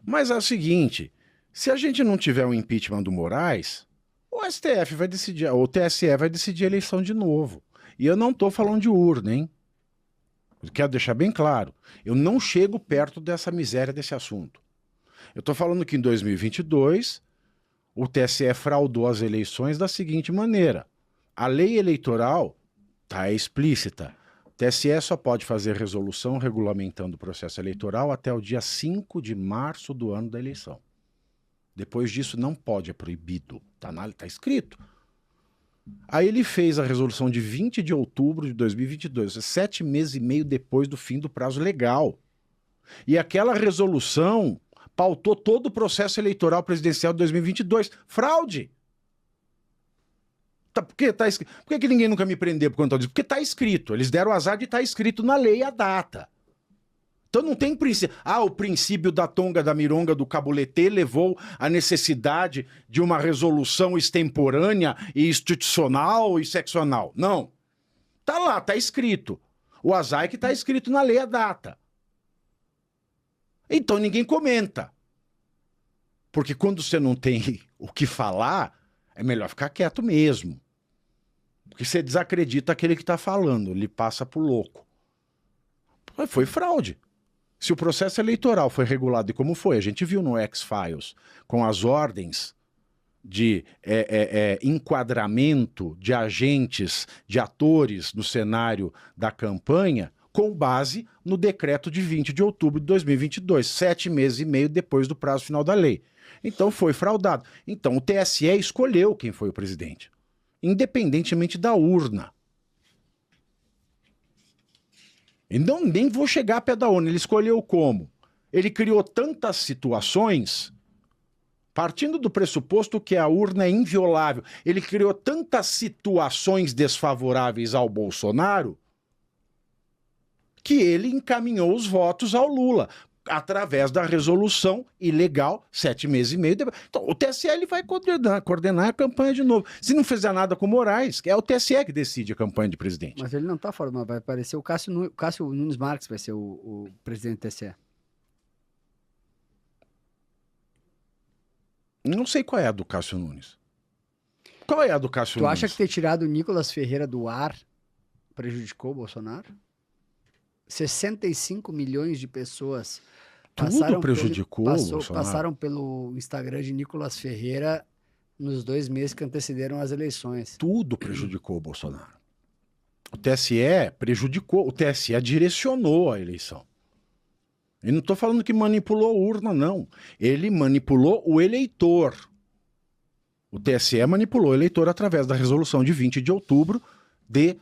Mas é o seguinte, se a gente não tiver um impeachment do Moraes, o STF vai decidir, ou o TSE vai decidir a eleição de novo. E eu não estou falando de urna, hein? Eu quero deixar bem claro, eu não chego perto dessa miséria desse assunto. Eu estou falando que em 2022 o TSE fraudou as eleições da seguinte maneira. A lei eleitoral está explícita. O TSE só pode fazer resolução regulamentando o processo eleitoral até o dia 5 de março do ano da eleição. Depois disso não pode, é proibido. Tá escrito. Aí ele fez a resolução de 20 de outubro de 2022, 7 meses e meio depois do fim do prazo legal. E aquela resolução pautou todo o processo eleitoral presidencial de 2022. Fraude! Por que ninguém nunca me prendeu por conta disso? Porque está escrito. Eles deram azar de estar escrito na lei a data. Então não tem princípio. O princípio da tonga, da mironga, do cabuletê levou à necessidade de uma resolução extemporânea e institucional e seccional. Não. Tá lá, tá escrito. O azar é que tá escrito na lei a data. Então ninguém comenta. Porque quando você não tem o que falar, é melhor ficar quieto mesmo. Porque você desacredita aquele que está falando, ele passa por louco. Foi fraude. Se o processo eleitoral foi regulado e como foi, a gente viu no X-Files, com as ordens de enquadramento de agentes, de atores no cenário da campanha, com base no decreto de 20 de outubro de 2022, 7 meses e meio depois do prazo final da lei. Então foi fraudado. Então o TSE escolheu quem foi o presidente, independentemente da urna. E nem vou chegar a pé da urna. Ele escolheu como? Ele criou tantas situações, partindo do pressuposto que a urna é inviolável, ele criou tantas situações desfavoráveis ao Bolsonaro que ele encaminhou os votos ao Lula, através da resolução ilegal, 7 meses e meio depois. Então, o TSE ele vai coordenar a campanha de novo. Se não fizer nada com o Moraes, é o TSE que decide a campanha de presidente. Mas ele não está fora, vai aparecer o Cássio Nunes Marques, vai ser o presidente do TSE. Não sei qual é a do Cássio Nunes. Qual é a do Cássio Nunes? Tu acha que ter tirado o Nicolas Ferreira do ar prejudicou o Bolsonaro? 65 milhões de pessoas tudo prejudicou o Bolsonaro. Passaram pelo Instagram de Nicolas Ferreira nos 2 meses que antecederam as eleições. Tudo prejudicou o Bolsonaro. O TSE prejudicou, o TSE direcionou a eleição. Eu não estou falando que manipulou a urna, não. Ele manipulou o eleitor. O TSE manipulou o eleitor através da resolução de 20 de outubro de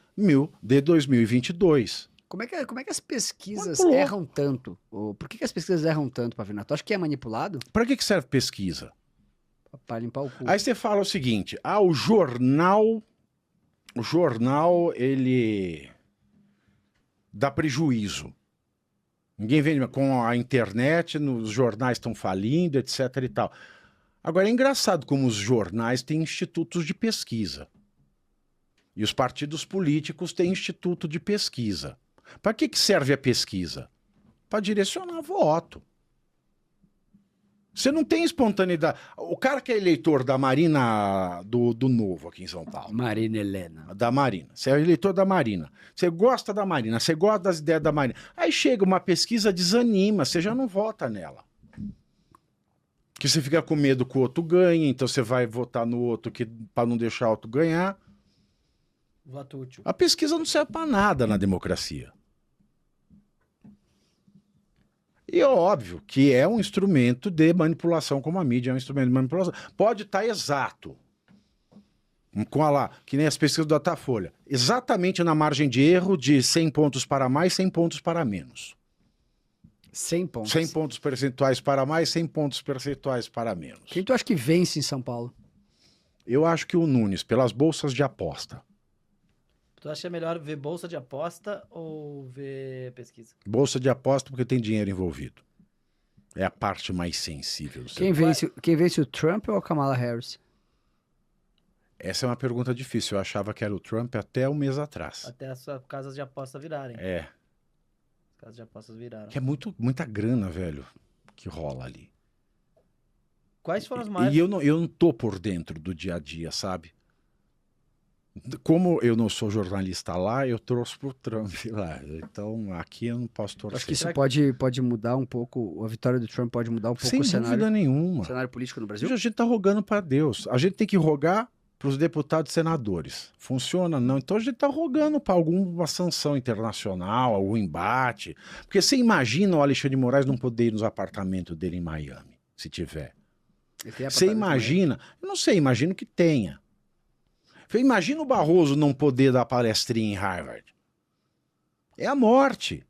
2022. Como é que as pesquisas erram tanto? Por que as pesquisas erram tanto, Pavinato? Tu acha que é manipulado? Para que serve pesquisa? Para limpar o cu. Aí você fala o seguinte, o jornal, ele dá prejuízo. Ninguém vende com a internet, os jornais estão falindo, etc e tal. Agora é engraçado como os jornais têm institutos de pesquisa. E os partidos políticos têm instituto de pesquisa. Para que serve a pesquisa? Para direcionar voto. Você não tem espontaneidade. O cara que é eleitor da Marina do Novo aqui em São Paulo. Marina Helena. Da Marina. Você é eleitor da Marina. Você gosta da Marina, você gosta das ideias da Marina. Aí chega uma pesquisa, desanima, você já não vota nela. Porque você fica com medo que o outro ganhe, então você vai votar no outro para não deixar o outro ganhar. Voto útil. A pesquisa não serve para nada na democracia. E é óbvio que é um instrumento de manipulação, como a mídia é um instrumento de manipulação. Pode estar exato. Que nem as pesquisas do Datafolha. Exatamente na margem de erro de 100 pontos para mais, 100 pontos para menos. 100 pontos. 100 pontos percentuais para mais, 100 pontos percentuais para menos. Quem tu acha que vence em São Paulo? Eu acho que o Nunes, pelas bolsas de aposta. Tu acha que é melhor ver bolsa de aposta ou ver pesquisa? Bolsa de aposta porque tem dinheiro envolvido. É a parte mais sensível do Quem vence o Trump ou a Kamala Harris? Essa é uma pergunta difícil. Eu achava que era o Trump até um mês atrás. Até as casas de aposta virarem. É. As casas de apostas viraram. Que é muita grana, velho, que rola ali. Quais foram as maiores? E eu não tô por dentro do dia a dia, sabe? Como eu não sou jornalista lá, eu trouxe pro Trump lá. Então, aqui eu não posso torcer. Acho que isso pode mudar um pouco, a vitória do Trump pode mudar um pouco Sem o cenário, dúvida nenhuma. o cenário político no Brasil. A gente tá rogando para Deus. A gente tem que rogar para os deputados e senadores. Funciona? Não. Então a gente tá rogando para alguma sanção internacional, algum embate. Porque você imagina o Alexandre de Moraes não poder ir nos apartamentos dele em Miami, se tiver. Você imagina? Eu não sei, imagino que tenha. Imagina o Barroso não poder dar palestrinha em Harvard. É a morte.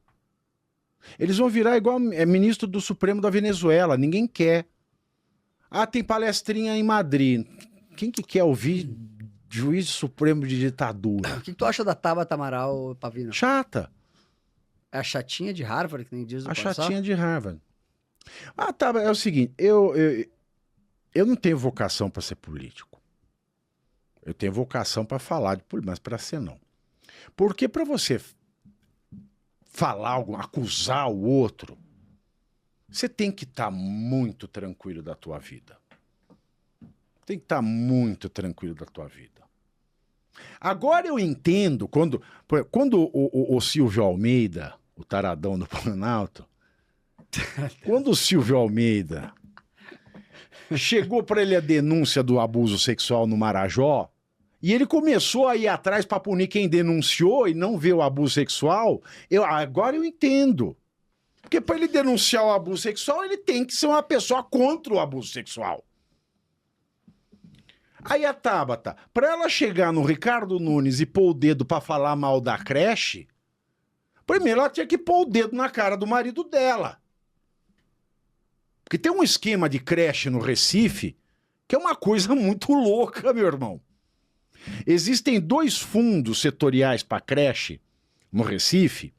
Eles vão virar igual ministro do Supremo da Venezuela. Ninguém quer. Ah, tem palestrinha em Madrid. Quem que quer ouvir juiz supremo de ditadura? O que tu acha da Tabata Amaral, Pavina? Chata. É a chatinha de Harvard, que nem diz o Paulo chatinha de Harvard. Ah, tá. É o seguinte. Eu não tenho vocação para ser político. Eu tenho vocação para falar de política, mas para ser não. Porque para você falar algo, acusar o outro, você tem que estar muito tranquilo da tua vida. Tem que estar muito tranquilo da tua vida. Agora eu entendo, quando o Silvio Almeida, o taradão do Planalto, quando o Silvio Almeida chegou para ele a denúncia do abuso sexual no Marajó, e ele começou a ir atrás para punir quem denunciou e não ver o abuso sexual, agora eu entendo. Porque para ele denunciar o abuso sexual, ele tem que ser uma pessoa contra o abuso sexual. Aí a Tabata, para ela chegar no Ricardo Nunes e pôr o dedo para falar mal da creche, primeiro ela tinha que pôr o dedo na cara do marido dela. Porque tem um esquema de creche no Recife que é uma coisa muito louca, meu irmão. Existem 2 fundos setoriais para creche no Recife,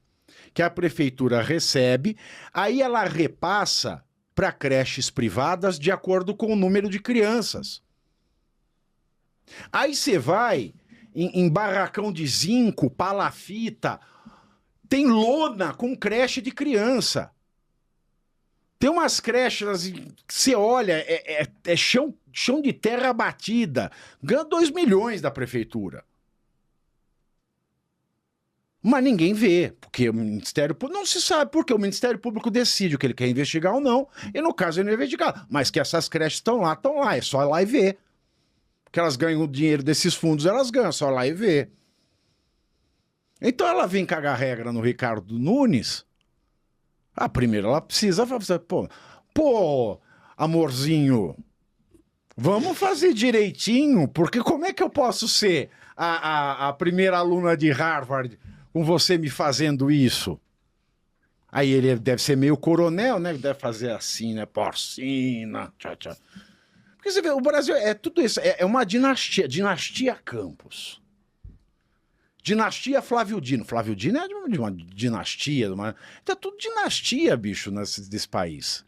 que a prefeitura recebe, aí ela repassa para creches privadas de acordo com o número de crianças. Aí você vai em barracão de zinco, palafita, tem lona com creche de criança. Tem umas creches que você olha, é chão de terra batida. Ganha 2 milhões da prefeitura. Mas ninguém vê, porque o Ministério Público... Não se sabe porque o Ministério Público decide o que ele quer investigar ou não. E no caso ele não investigar. Mas que essas creches estão lá. É só ir lá e ver. Que elas ganham o dinheiro desses fundos, elas ganham. É só ir lá e ver. Então ela vem cagar regra no Ricardo Nunes... primeiro ela precisa fazer, pô, amorzinho, vamos fazer direitinho, porque como é que eu posso ser a primeira aluna de Harvard com você me fazendo isso? Aí ele deve ser meio coronel, né? Deve fazer assim, né? Porcina, tchau. Porque você vê, o Brasil é tudo isso, é uma dinastia Campos. Dinastia Flávio Dino. Flávio Dino é de uma dinastia. Tá tudo dinastia, bicho, desse país.